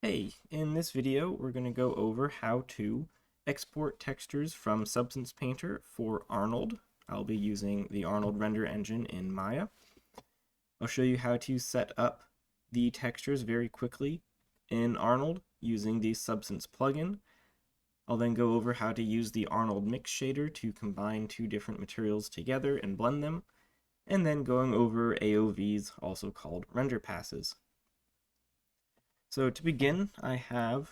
Hey, in this video we're going to go over how to export textures from Substance Painter for Arnold. I'll be using the Arnold render engine in Maya. I'll show you how to set up the textures very quickly in Arnold using the Substance plugin. I'll then go over how to use the Arnold mix shader to combine two different materials together and blend them, and then going over AOVs, also called render passes. So to begin, I have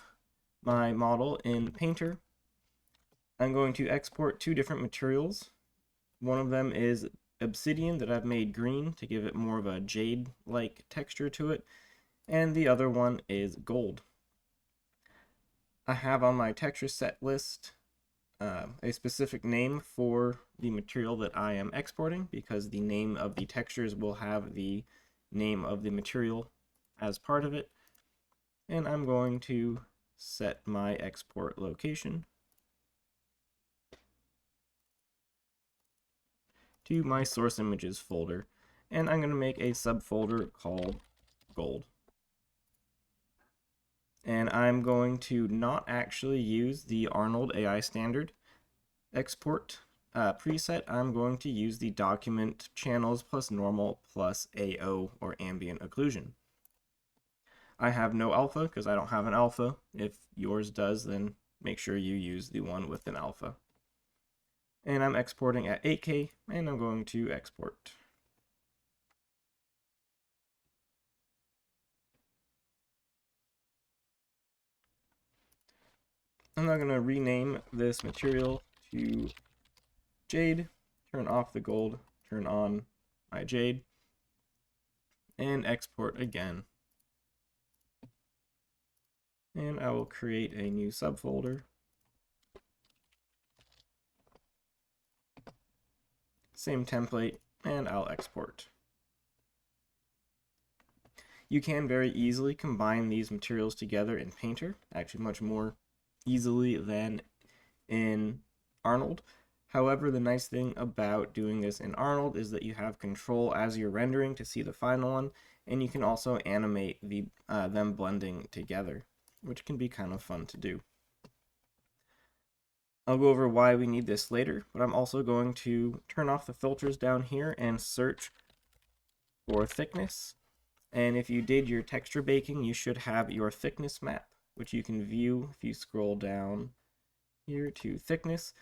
my model in Painter. I'm going to export two different materials. One of them is obsidian that I've made green to give it more of a jade-like texture to it, and the other one is gold. I have on my texture set list a specific name for the material that I am exporting, because the name of the textures will have the name of the material as part of it. And I'm going to set my export location to my source images folder, and I'm going to make a subfolder called gold. And I'm going to not actually use the Arnold AI standard export preset. I'm going to use the document channels plus normal plus AO or ambient occlusion. I have no alpha because I don't have an alpha. If yours does, then make sure you use the one with an alpha. And I'm exporting at 8K, and I'm going to export. I'm now going to rename this material to jade, turn off the gold, turn on my jade, and export again. And I will create a new subfolder. Same template, and I'll export. You can very easily combine these materials together in Painter, actually much more easily than in Arnold. However, the nice thing about doing this in Arnold is that you have control as you're rendering to see the final one, and you can also animate them blending together, which can be kind of fun to do. I'll go over why we need this later, but I'm also going to turn off the filters down here and search for thickness. And if you did your texture baking, you should have your thickness map, which you can view if you scroll down here to thickness,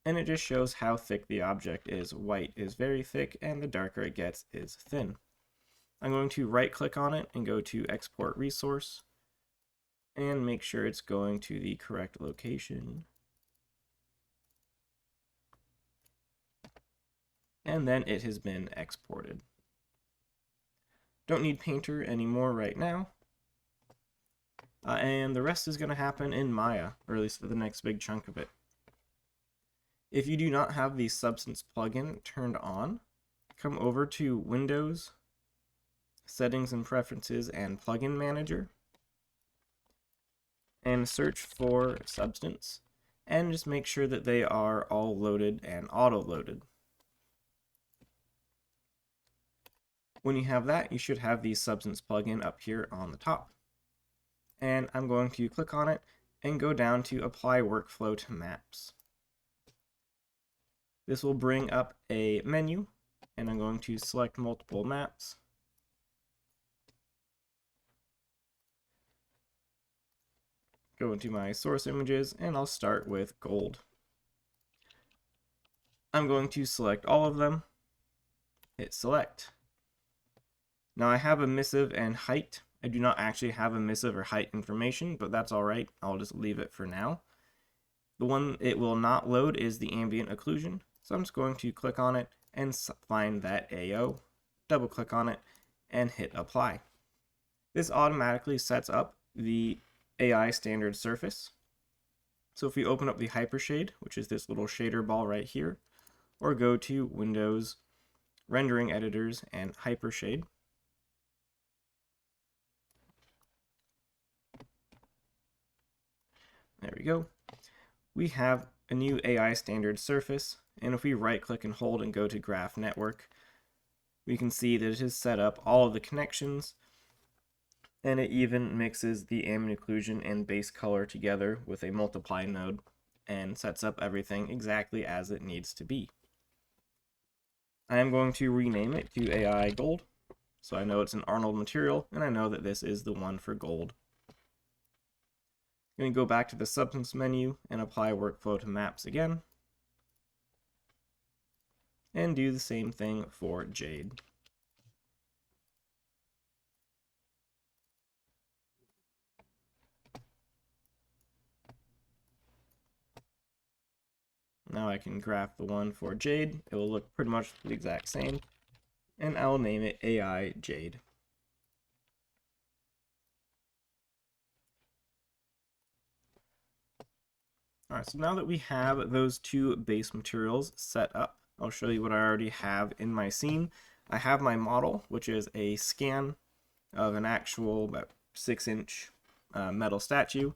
and it just shows how thick the object is. White is very thick, and the darker it gets is thin. I'm going to right click on it and go to export resource and make sure it's going to the correct location. And then it has been exported. Don't need Painter anymore right now. And the rest is going to happen in Maya, or at least for the next big chunk of it. If you do not have the Substance plugin turned on, come over to Windows, Settings and Preferences, and Plugin Manager, and search for Substance, and just make sure that they are all loaded and auto-loaded. When you have that, you should have the Substance plugin up here on the top. And I'm going to click on it and go down to Apply Workflow to Maps. This will bring up a menu, and I'm going to select multiple maps. Go into my source images, and I'll start with gold. I'm going to select all of them, hit select. Now I have emissive and height. I do not actually have emissive or height information, but that's alright. I'll just leave it for now. The one it will not load is the ambient occlusion, so I'm just going to click on it and find that AO, double click on it, and hit apply. This automatically sets up the AI standard surface. So if we open up the Hypershade, which is this little shader ball right here, or go to Windows, Rendering Editors, and Hypershade, there we go. We have a new AI standard surface, and if we right click and hold and go to Graph Network, we can see that it has set up all of the connections And it even mixes the ambient occlusion and base color together with a multiply node and sets up everything exactly as it needs to be. I am going to rename it to AI Gold, so I know it's an Arnold material, and I know that this is the one for gold. I'm going to go back to the Substance menu and apply Workflow to Maps again, and do the same thing for Jade. Now I can graph the one for Jade. It will look pretty much the exact same, and I'll name it AI Jade. Alright, so now that we have those two base materials set up, I'll show you what I already have in my scene. I have my model, which is a scan of an actual about 6-inch metal statue.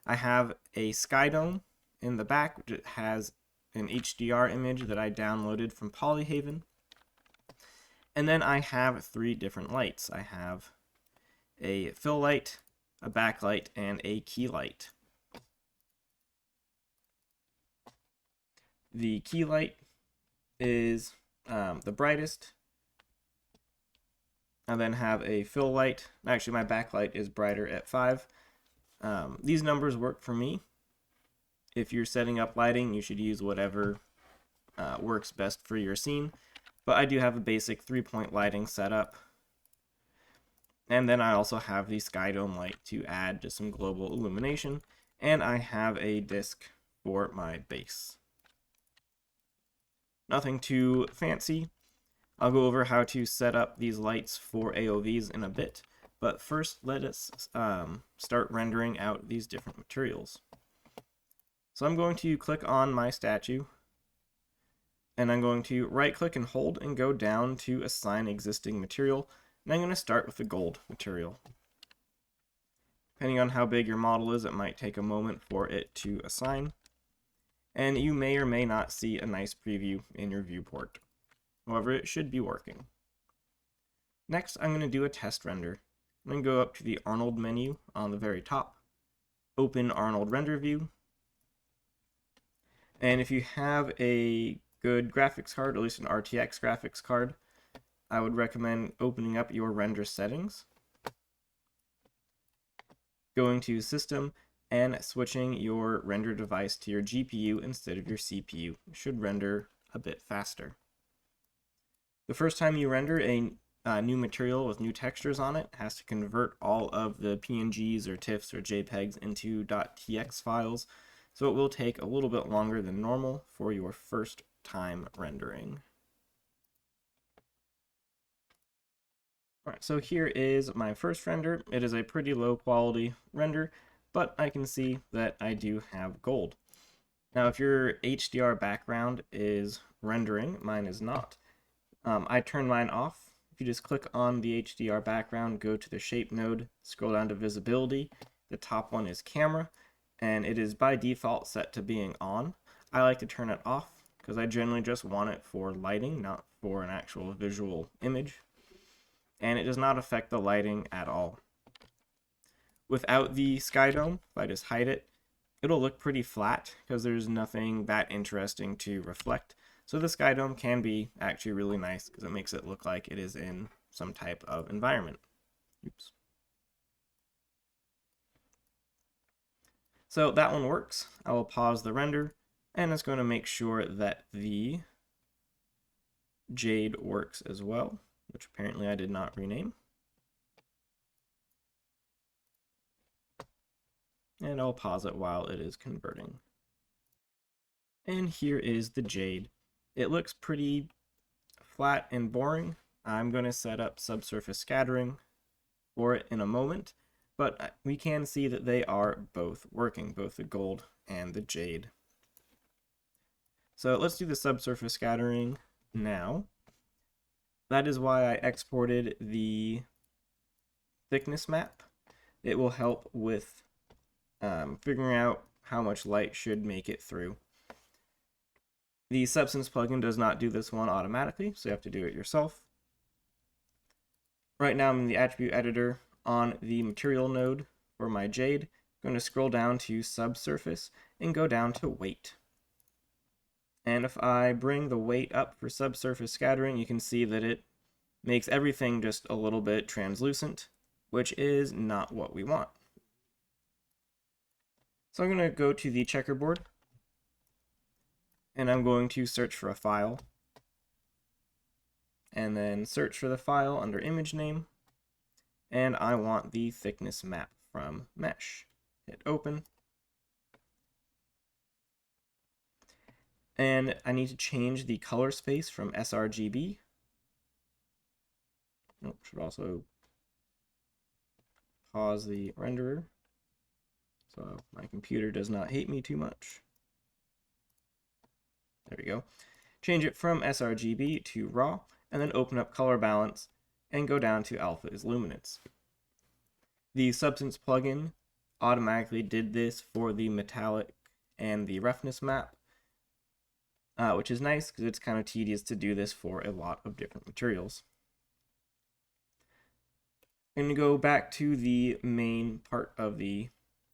I have a sky dome in the back, which has an HDR image that I downloaded from Polyhaven. And then I have 3 different lights. I have a fill light, a backlight, and a key light. The key light is the brightest. I then have a fill light. Actually, my backlight is brighter at 5. These numbers work for me. If you're setting up lighting, you should use whatever works best for your scene. But I do have a basic 3-point lighting setup. And then I also have the sky dome light to add just some global illumination. And I have a disc for my base. Nothing too fancy. I'll go over how to set up these lights for AOVs in a bit, but first let us start rendering out these different materials. So I'm going to click on my statue, and I'm going to right click and hold and go down to assign existing material, and I'm going to start with the gold material. Depending on how big your model is, it might take a moment for it to assign, and you may or may not see a nice preview in your viewport. However, it should be working. Next, I'm going to do a test render. I'm going to go up to the Arnold menu on the very top, open Arnold render view, and if you have a good graphics card, at least an RTX graphics card, I would recommend opening up your render settings, going to System, and switching your render device to your GPU instead of your CPU. It should render a bit faster. The first time you render a new material with new textures on it, has to convert all of the PNGs or TIFFs or JPEGs into .tx files, so it will take a little bit longer than normal for your first time rendering. Alright, so here is my first render. It is a pretty low quality render, but I can see that I do have gold. Now if your HDR background is rendering, mine is not. I turn mine off. If you just click on the HDR background, go to the shape node, scroll down to visibility, the top one is camera, and it is by default set to being on. I like to turn it off because I generally just want it for lighting, not for an actual visual image. And it does not affect the lighting at all. Without the sky dome, if I just hide it, it'll look pretty flat because there's nothing that interesting to reflect. So the sky dome can be actually really nice because it makes it look like it is in some type of environment. Oops. So that one works. I will pause the render, and it's going to make sure that the Jade works as well, which apparently I did not rename. And I'll pause it while it is converting. And here is the Jade. It looks pretty flat and boring. I'm going to set up subsurface scattering for it in a moment, but we can see that they are both working, both the gold and the Jade. So let's do the subsurface scattering now. That is why I exported the thickness map. It will help with figuring out how much light should make it through. The Substance plugin does not do this one automatically, so you have to do it yourself. Right now I'm in the attribute editor on the material node for my jade, I'm going to scroll down to Subsurface and go down to weight. And if I bring the weight up for subsurface scattering, you can see that it makes everything just a little bit translucent, which is not what we want. So I'm going to go to the checkerboard, and I'm going to search for a file, and then search for the file under image name, and I want the thickness map from mesh. Hit open. And I need to change the color space from sRGB. Nope, should also pause the renderer so my computer does not hate me too much. There we go. Change it from sRGB to raw, and then open up color balance and go down to alpha is luminance. The Substance plugin automatically did this for the metallic and the roughness map, which is nice because it's kind of tedious to do this for a lot of different materials. I'm going to go back to the main part of the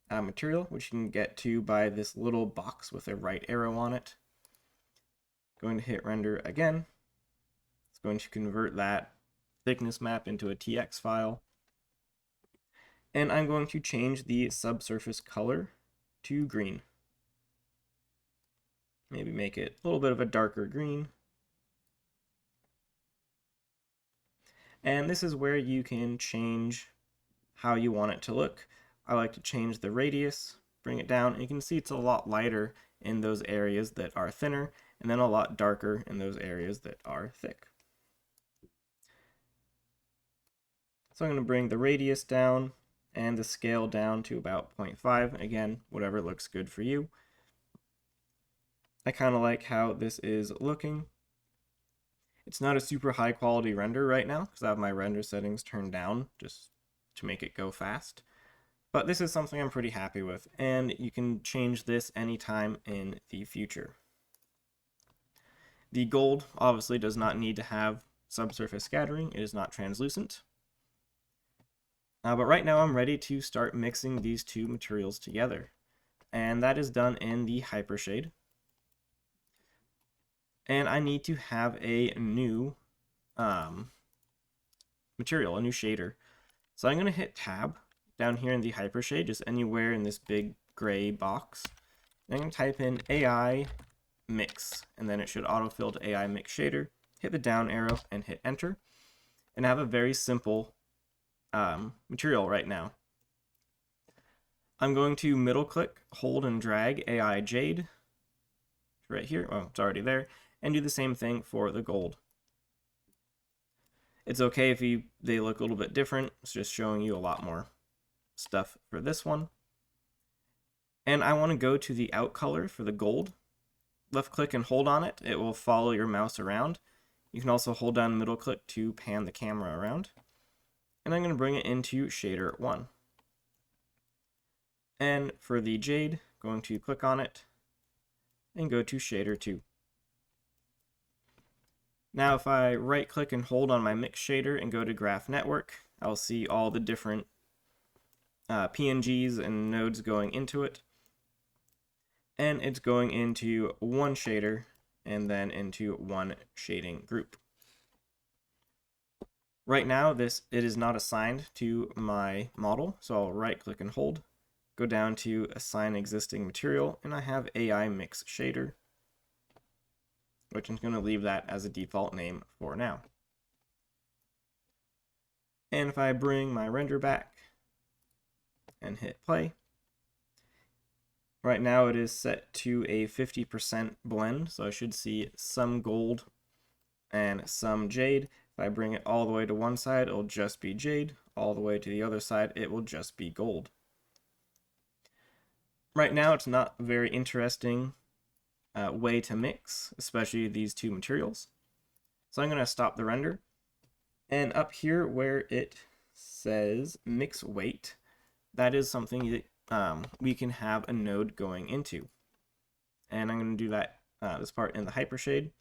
material, which you can get to by this little box with a right arrow on it. Going to hit render again. It's going to convert that thickness map into a TX file. And I'm going to change the subsurface color to green. Maybe make it a little bit of a darker green. And this is where you can change how you want it to look. I like to change the radius, bring it down, and you can see it's a lot lighter in those areas that are thinner, and then a lot darker in those areas that are thick. So I'm going to bring the radius down and the scale down to about 0.5. Again, whatever looks good for you. I kind of like how this is looking. It's not a super high quality render right now because I have my render settings turned down just to make it go fast. But this is something I'm pretty happy with, and you can change this anytime in the future. The gold obviously does not need to have subsurface scattering. It is not translucent. But right now I'm ready to start mixing these two materials together. And that is done in the Hypershade. And I need to have a new material, a new shader. So I'm going to hit tab down here in the Hypershade, just anywhere in this big gray box. And I'm going to type in aiMix, and then it should autofill to aiMixShader. Hit the down arrow and hit enter. And I have a very simple material right now. I'm going to middle click, hold and drag AI Jade right here. Oh, it's already there. And do the same thing for the gold. It's okay if they look a little bit different. It's just showing you a lot more stuff for this one. And I want to go to the out color for the gold. Left click and hold on it. It will follow your mouse around. You can also hold down middle click to pan the camera around. And I'm going to bring it into shader 1. And for the jade, going to click on it and go to shader 2. Now if I right click and hold on my mix shader and go to graph network, I'll see all the different PNGs and nodes going into it. And it's going into one shader and then into one shading group. Right now, it is not assigned to my model, so I'll right click and hold, go down to assign existing material, and I have aiMixShader, which I'm going to leave that as a default name for now. And if I bring my render back and hit play, right now it is set to a 50% blend, so I should see some gold and some jade. If I bring it all the way to one side, it'll just be jade. All the way to the other side, it will just be gold. Right now, it's not a very interesting way to mix, especially these two materials. So I'm going to stop the render. And up here where it says mix weight, that is something that we can have a node going into. And I'm going to do that this part in the Hypershade.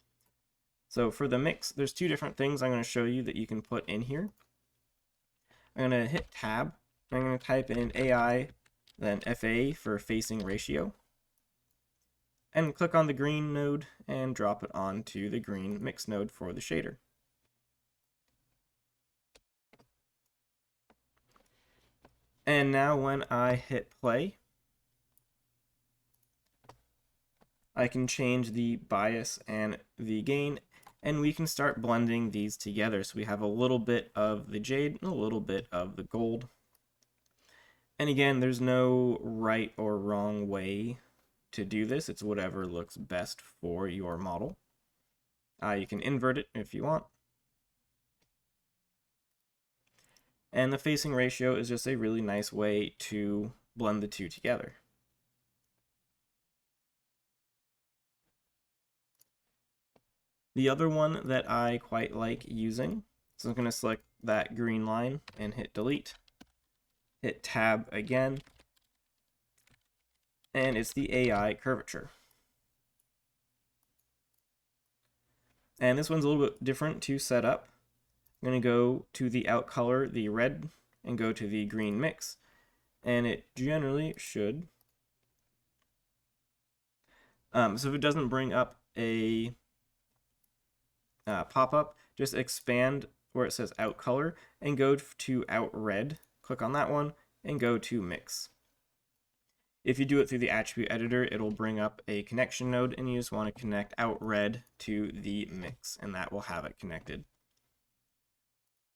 So for the mix, there's two different things I'm going to show you that you can put in here. I'm going to hit tab. I'm going to type in AI, then FA for facing ratio. And click on the green node and drop it onto the green mix node for the shader. And now when I hit play, I can change the bias and the gain, and we can start blending these together. So we have a little bit of the jade and a little bit of the gold. And again, there's no right or wrong way to do this. It's whatever looks best for your model. You can invert it if you want. And the facing ratio is just a really nice way to blend the two together. The other one that I quite like using, so I'm going to select that green line and hit delete. Hit tab again, and it's the AI curvature. And this one's a little bit different to set up. I'm going to go to the out color, the red, and go to the green mix. And it generally should. So if it doesn't bring up a pop-up, just expand where it says out color and go to out red. Click on that one and go to mix. If you do it through the attribute editor, it'll bring up a connection node, and you just want to connect out red to the mix, and that will have it connected.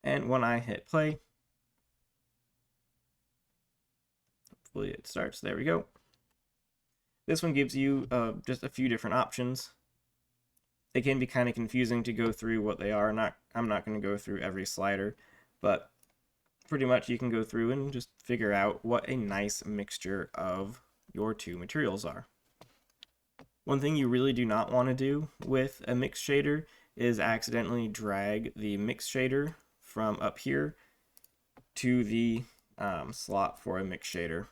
And when I hit play, hopefully it starts. There we go. This one gives you just a few different options. It can be kind of confusing to go through what they are. I'm not going to go through every slider, but pretty much you can go through and just figure out what a nice mixture of your two materials are. One thing you really do not want to do with a mix shader is accidentally drag the mix shader from up here to the slot for a mix shader.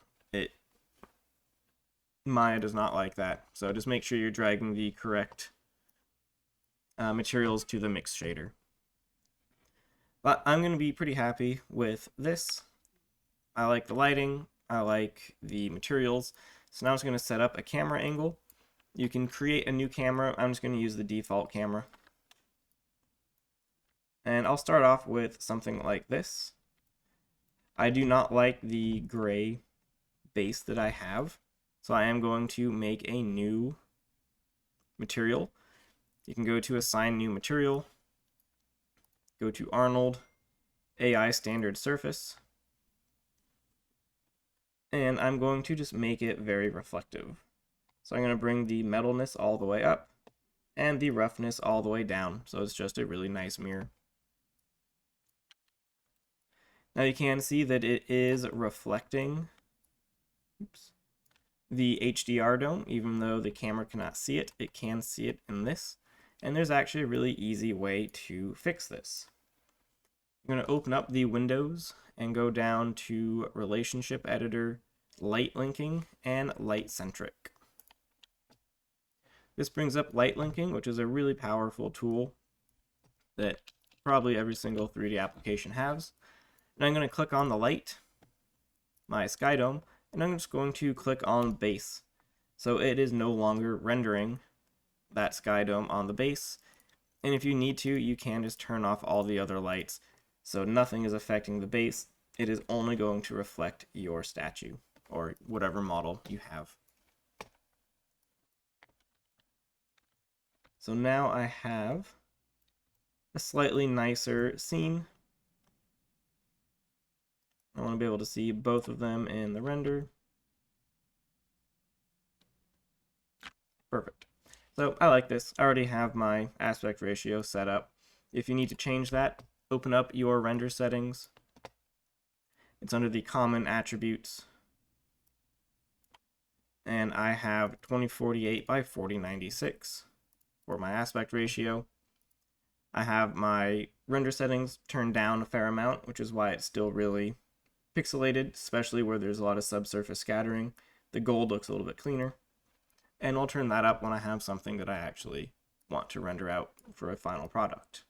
Maya does not like that, so just make sure you're dragging the correct materials to the mix shader. But I'm going to be pretty happy with this. I like the lighting, I like the materials. So now I'm just going to set up a camera angle. You can create a new camera. I'm just going to use the default camera. And I'll start off with something like this. I do not like the gray base that I have, so I am going to make a new material. You can go to assign new material, go to Arnold, AI standard surface, and I'm going to just make it very reflective. So I'm going to bring the metalness all the way up and the roughness all the way down, so it's just a really nice mirror. Now you can see that it is reflecting the HDR dome, even though the camera cannot see it. It can see it in this, and there's actually a really easy way to fix this. I'm going to open up the windows and go down to Relationship Editor, Light Linking, and Light Centric. This brings up light linking, which is a really powerful tool that probably every single 3D application has. And I'm going to click on the light, my sky dome, and I'm just going to click on base. So it is no longer rendering that sky dome on the base. And if you need to, you can just turn off all the other lights. So nothing is affecting the base. It is only going to reflect your statue or whatever model you have. So now I have a slightly nicer scene. I want to be able to see both of them in the render. Perfect. So I like this. I already have my aspect ratio set up. If you need to change that, open up your render settings. It's under the common attributes. And I have 2048 by 4096 for my aspect ratio. I have my render settings turned down a fair amount, which is why it's still really pixelated, especially where there's a lot of subsurface scattering. The gold looks a little bit cleaner. And I'll turn that up when I have something that I actually want to render out for a final product.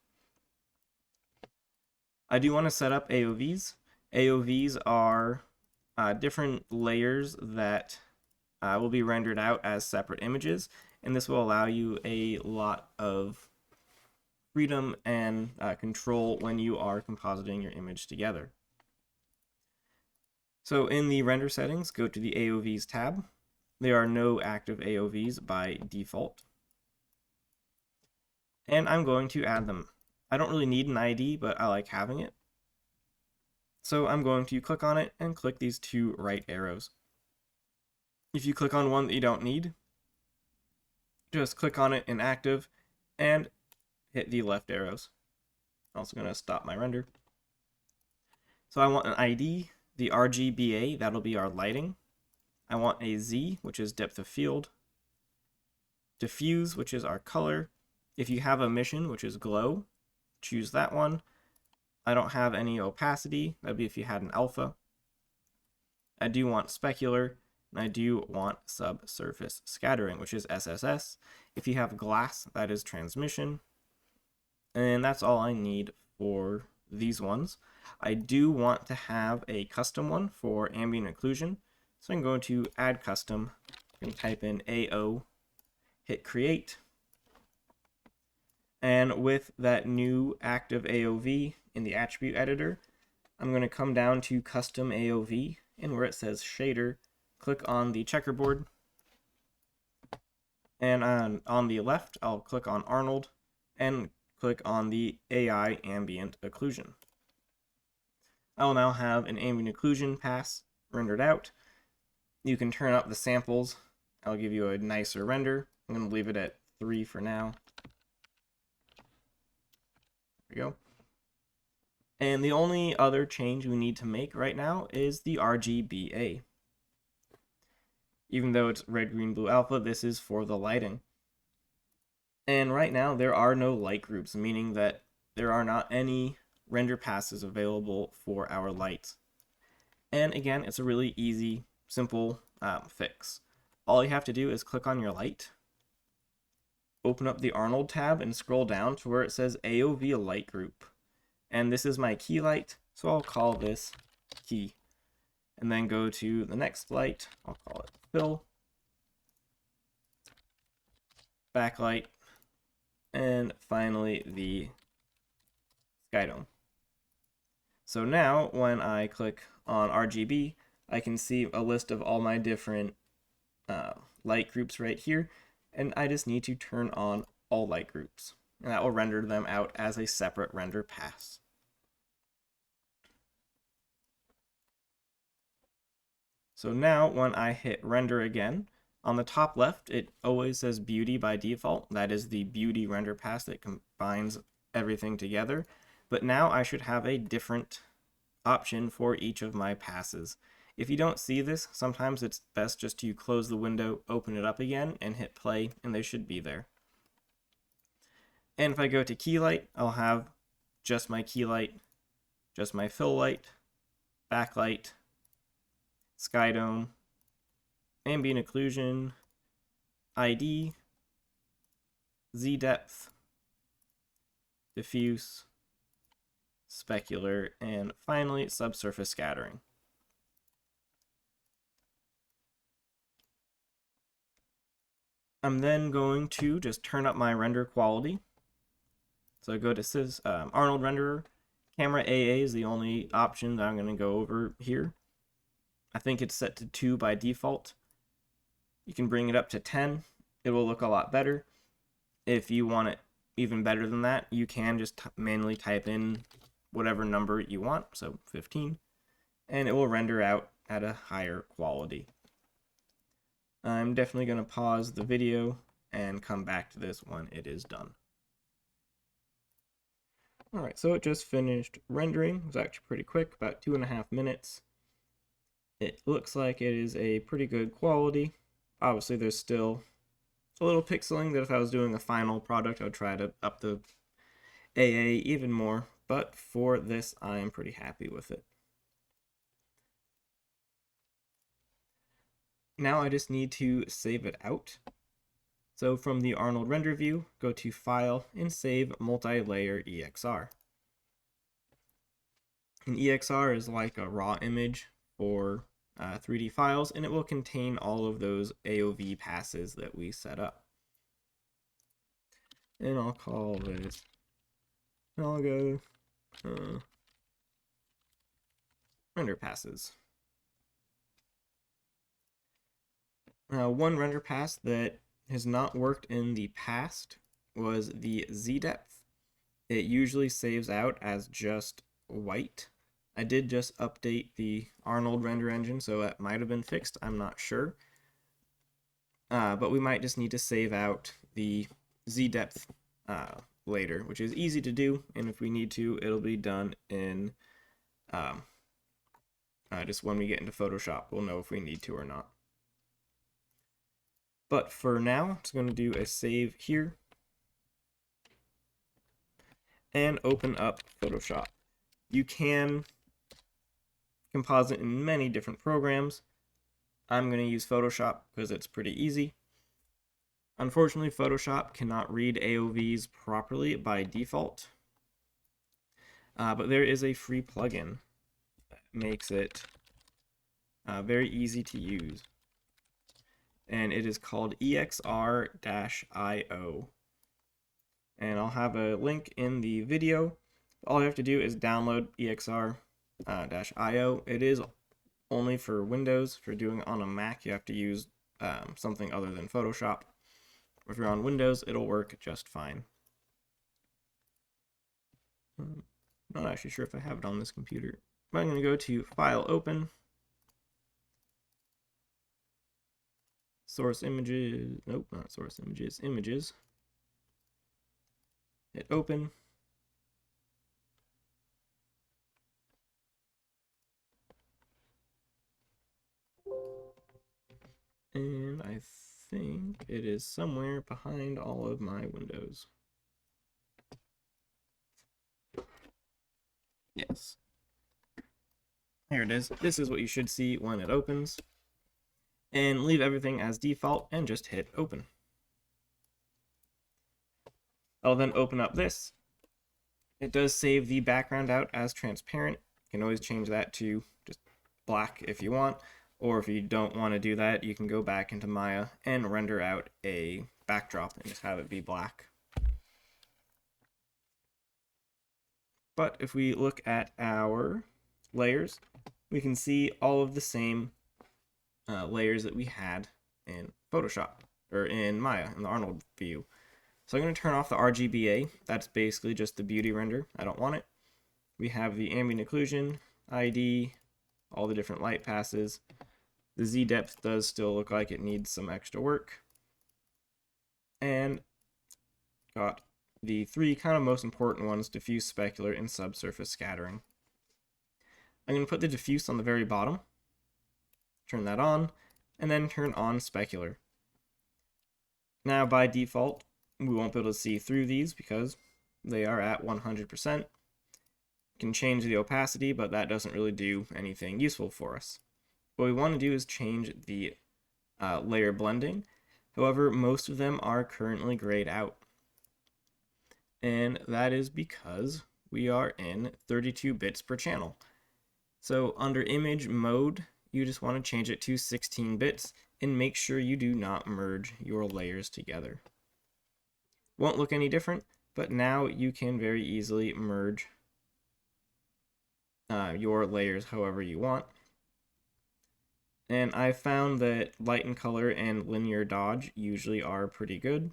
I do want to set up AOVs, AOVs are different layers that will be rendered out as separate images, and this will allow you a lot of freedom and control when you are compositing your image together. So in the render settings, go to the AOVs tab. There are no active AOVs by default. And I'm going to add them. I don't really need an ID, but I like having it. So I'm going to click on it and click these two right arrows. If you click on one that you don't need, just click on it in active and hit the left arrows. I'm also going to stop my render. So I want an ID, the RGBA, that'll be our lighting. I want a Z, which is depth of field. Diffuse, which is our color. If you have emission, which is glow, choose that one. I don't have any opacity. That'd be if you had an alpha. I do want specular, and I do want subsurface scattering, which is SSS. If you have glass, that is transmission. And that's all I need for these ones. I do want to have a custom one for ambient occlusion. So I'm going to add custom. I'm going to type in AO, hit create. And with that new active AOV in the attribute editor, I'm going to come down to custom AOV, and where it says shader, click on the checkerboard. And on the left, I'll click on Arnold and click on the AI ambient occlusion. I will now have an ambient occlusion pass rendered out. You can turn up the samples. I'll give you a nicer render. I'm going to leave it at 3 for now. There we go. And the only other change we need to make right now is the RGBA. Even though it's red, green, blue, alpha, this is for the lighting. And right now there are no light groups, meaning that there are not any render passes available for our lights. And again, it's a really easy, simple fix. All you have to do is click on your light, open up the Arnold tab, and scroll down to where it says AOV light group. And this is my key light, so I'll call this key. And then go to the next light, I'll call it fill, backlight, and finally the sky dome. So now when I click on RGB, I can see a list of all my different light groups right here, and I just need to turn on all light groups, and that will render them out as a separate render pass. So now when I hit render again, on the top left, it always says beauty by default. That is the beauty render pass that combines everything together. But now I should have a different option for each of my passes. If you don't see this, sometimes it's best just to close the window, open it up again, and hit play, and they should be there. And if I go to key light, I'll have just my key light, just my fill light, backlight, sky dome, ambient occlusion, ID, Z depth, diffuse, specular, and finally subsurface scattering. I'm then going to just turn up my render quality. So I go to Arnold renderer. Camera AA is the only option that I'm going to go over here. I think it's set to 2 by default. You can bring it up to 10. It will look a lot better. If you want it even better than that, you can just manually type in whatever number you want, so 15, and it will render out at a higher quality. I'm definitely going to pause the video and come back to this when it is done. Alright, so it just finished rendering. It was actually pretty quick, about 2.5 minutes. It looks like it is a pretty good quality. Obviously there's still a little pixeling that if I was doing a final product, I would try to up the AA even more, but for this I am pretty happy with it. Now I just need to save it out. So from the Arnold render view, go to File and Save Multi-Layer EXR. An EXR is like a raw image for 3D files, and it will contain all of those AOV passes that we set up. And I'll call this, I'll go render passes. One render pass that has not worked in the past was the Z depth. It usually saves out as just white. I did just update the Arnold render engine, so that might have been fixed. I'm not sure. But we might just need to save out the Z depth later, which is easy to do, and if we need to, it'll be done in just when we get into Photoshop. We'll know if we need to or not. But for now, I'm just going to do a save here and open up Photoshop. You can composite in many different programs. I'm going to use Photoshop because it's pretty easy. Unfortunately, Photoshop cannot read AOVs properly by default, but there is a free plugin that makes it very easy to use, and it is called EXR-IO, and I'll have a link in the video. All you have to do is download EXR-IO. It is only for Windows. For doing it on a Mac, you have to use something other than Photoshop. If you're on Windows, it'll work just fine. Not actually sure if I have it on this computer, but I'm going to go to File, Open, Source Images, nope, not Source Images, Images, hit Open, and I think it is somewhere behind all of my windows. Yes. Here it is. This is what you should see when it opens. And leave everything as default and just hit open. I'll then open up this. It does save the background out as transparent. You can always change that to just black if you want, or if you don't want to do that, you can go back into Maya and render out a backdrop and just have it be black. But if we look at our layers, we can see all of the same layers that we had in Photoshop, or in Maya, in the Arnold view. So I'm going to turn off the RGBA. That's basically just the beauty render. I don't want it. We have the ambient occlusion, ID, all the different light passes. The Z depth does still look like it needs some extra work. And got the three kind of most important ones, diffuse, specular, and subsurface scattering. I'm going to put the diffuse on the very bottom, turn that on, and then turn on specular. Now by default, we won't be able to see through these because they are at 100%. You can change the opacity, but that doesn't really do anything useful for us. What we want to do is change the layer blending. However, most of them are currently grayed out. And that is because we are in 32 bits per channel. So under image mode, you just want to change it to 16 bits and make sure you do not merge your layers together. Won't look any different, but now you can very easily merge your layers however you want. And I found that light and color and linear dodge usually are pretty good.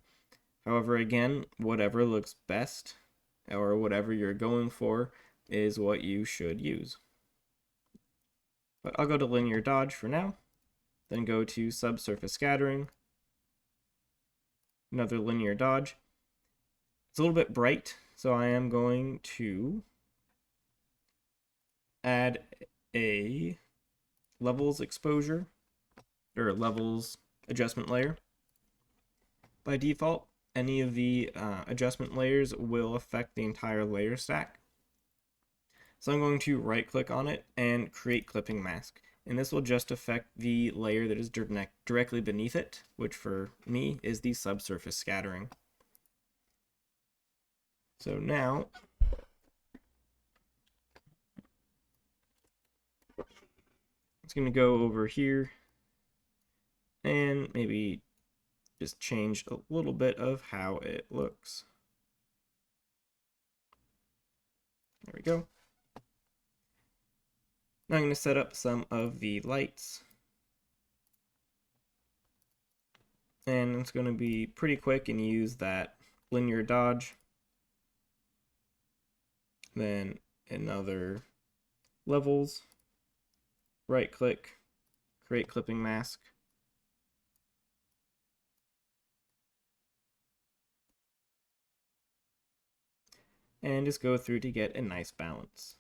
However, again, whatever looks best or whatever you're going for is what you should use. But I'll go to linear dodge for now, then go to subsurface scattering, another linear dodge. It's a little bit bright, so I am going to add a levels exposure, or levels adjustment layer. By default, any of the adjustment layers will affect the entire layer stack. So I'm going to right click on it and create clipping mask. And this will just affect the layer that is directly beneath it, which for me is the subsurface scattering. So now, It's going to go over here and maybe just change a little bit of how it looks. There we go. Now I'm going to set up some of the lights. And it's going to be pretty quick and use that linear dodge. Then another levels, right click, create clipping mask. And just go through to get a nice balance.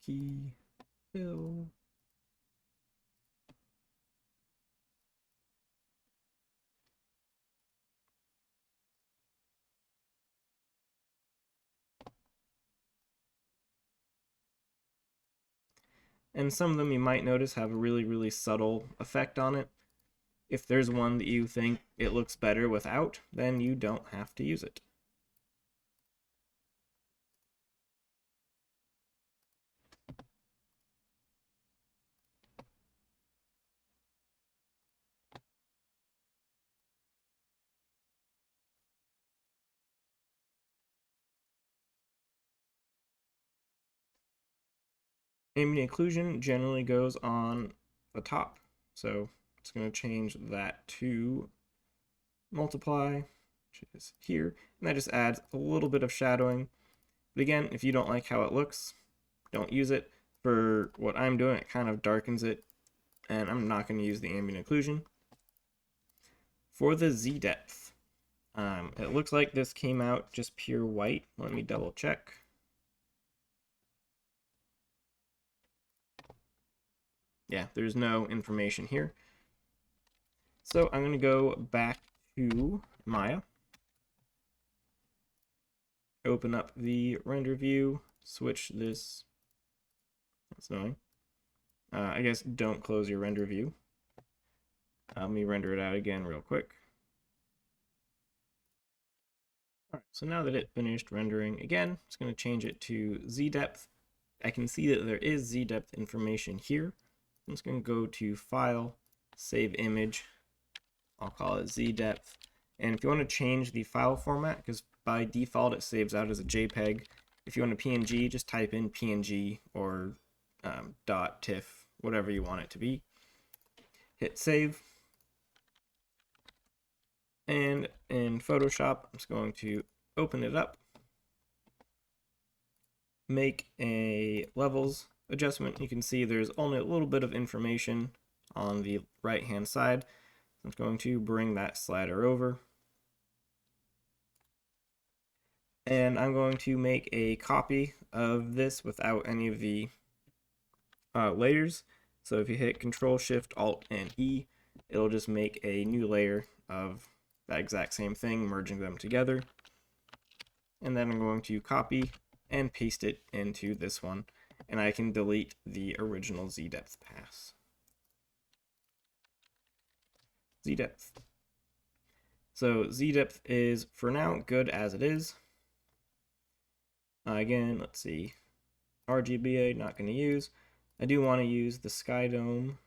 Key, fill. And some of them you might notice have a really subtle effect on it. If there's one that you think it looks better without, then you don't have to use it. Ambient occlusion generally goes on the top, so it's going to change that to multiply, which is here, and that just adds a little bit of shadowing. But again, if you don't like how it looks, don't use it. For what I'm doing, it kind of darkens it, and I'm not going to use the ambient occlusion. For the Z depth, it looks like this came out just pure white. Let me double check. Yeah, there's no information here. So I'm going to go back to Maya, open up the render view, switch this. That's annoying. I guess don't close your render view. Let me render it out again real quick. Alright, so now that it finished rendering again, it's going to change it to Z depth. I can see that there is Z depth information here. I'm just going to go to File, Save Image. I'll call it Z depth. And if you want to change the file format, because by default it saves out as a JPEG, if you want a PNG, just type in PNG or .tiff, whatever you want it to be. Hit save. And in Photoshop, I'm just going to open it up, make a levels adjustment. You can see there's only a little bit of information on the right hand side. I'm going to bring that slider over. And I'm going to make a copy of this without any of the layers. So if you hit Control, Shift, Alt, and E, it'll just make a new layer of that exact same thing, merging them together. And then I'm going to copy and paste it into this one. And I can delete the original Z-depth pass. Z-depth. So Z-depth is, for now, good as it is. Again, let's see. RGBA, not going to use. I do want to use the Sky Dome,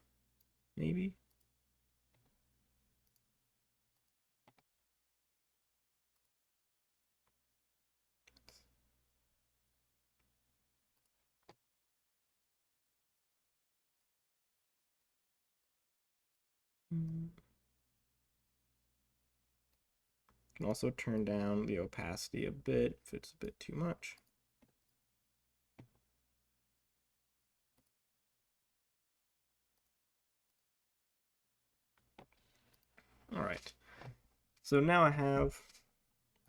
maybe. Can also turn down the opacity a bit if it's a bit too much. All right, so now I have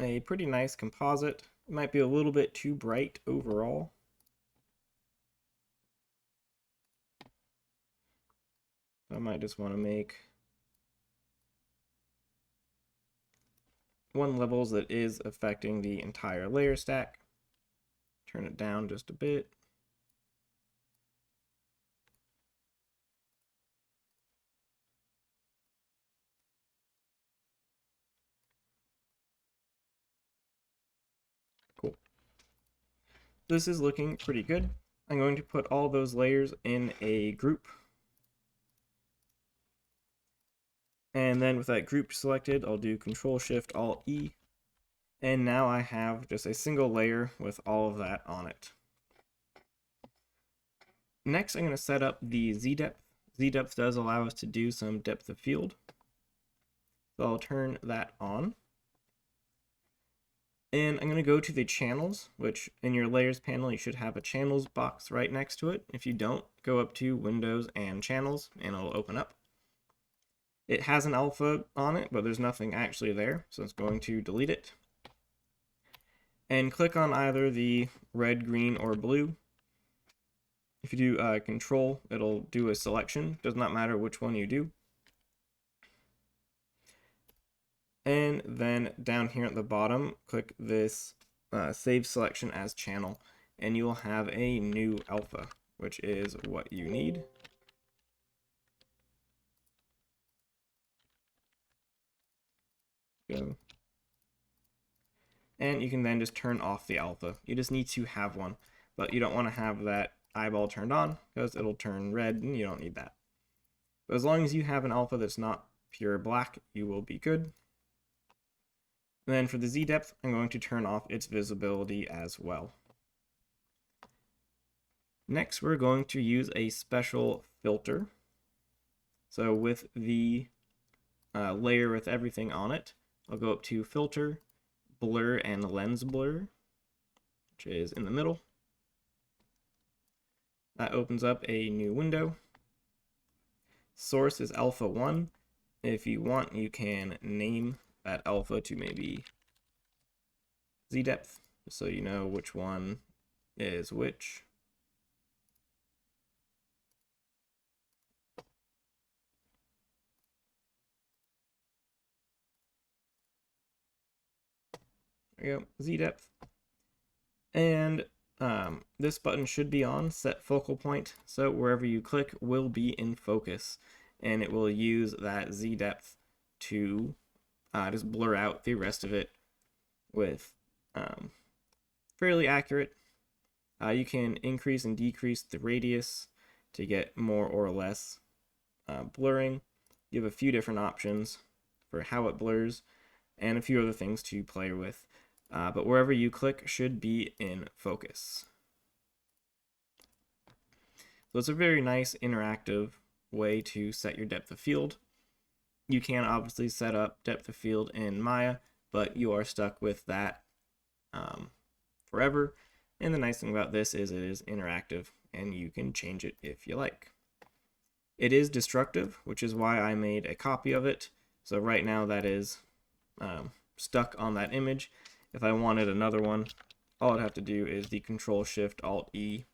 a pretty nice composite. It might be a little bit too bright overall. I might just want to make one levels that is affecting the entire layer stack. Turn it down just a bit. Cool. This is looking pretty good. I'm going to put all those layers in a group. And then with that group selected, I'll do Control-Shift-Alt-E. And now I have just a single layer with all of that on it. Next, I'm going to set up the Z-depth. Z-depth does allow us to do some depth of field. So I'll turn that on. And I'm going to go to the channels, which in your layers panel, you should have a channels box right next to it. If you don't, go up to Windows and Channels, and it'll open up. It has an alpha on it, but there's nothing actually there, so it's going to delete it. And click on either the red, green, or blue. If you do Control, it'll do a selection. Does not matter which one you do. And then down here at the bottom, click this Save Selection as Channel, and you will have a new alpha, which is what you need. Go. And you can then just turn off the alpha. You just need to have one, but you don't want to have that eyeball turned on because it'll turn red and you don't need that. But as long as you have an alpha that's not pure black, you will be good. And then for the Z-depth, I'm going to turn off its visibility as well. Next, we're going to use a special filter. So with the layer with everything on it, I'll go up to Filter, Blur, and Lens Blur, which is in the middle. That opens up a new window. Source is alpha 1. If you want, you can name that alpha to maybe Z-depth, so you know which one is which. There you go, Z-depth. And this button should be on, set focal point, so wherever you click will be in focus, and it will use that Z-depth to just blur out the rest of it with fairly accurate. You can increase and decrease the radius to get more or less blurring. You have a few different options for how it blurs and a few other things to play with. But wherever you click should be in focus. So it's a very nice interactive way to set your depth of field. You can obviously set up depth of field in Maya, but you are stuck with that forever. And the nice thing about this is it is interactive and you can change it if you like. It is destructive, which is why I made a copy of it. So right now that is stuck on that image. If I wanted another one, all I'd have to do is the Control-Shift-Alt-E.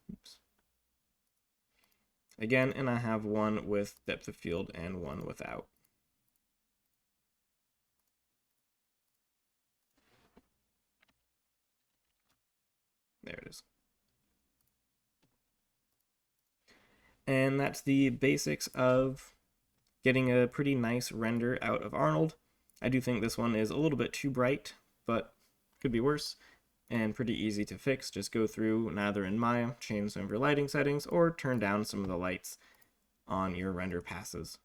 Again, and I have one with depth of field and one without. There it is. And that's the basics of getting a pretty nice render out of Arnold. I do think this one is a little bit too bright, but could be worse, and pretty easy to fix. Just go through and either in Maya, change some of your lighting settings, or turn down some of the lights on your render passes.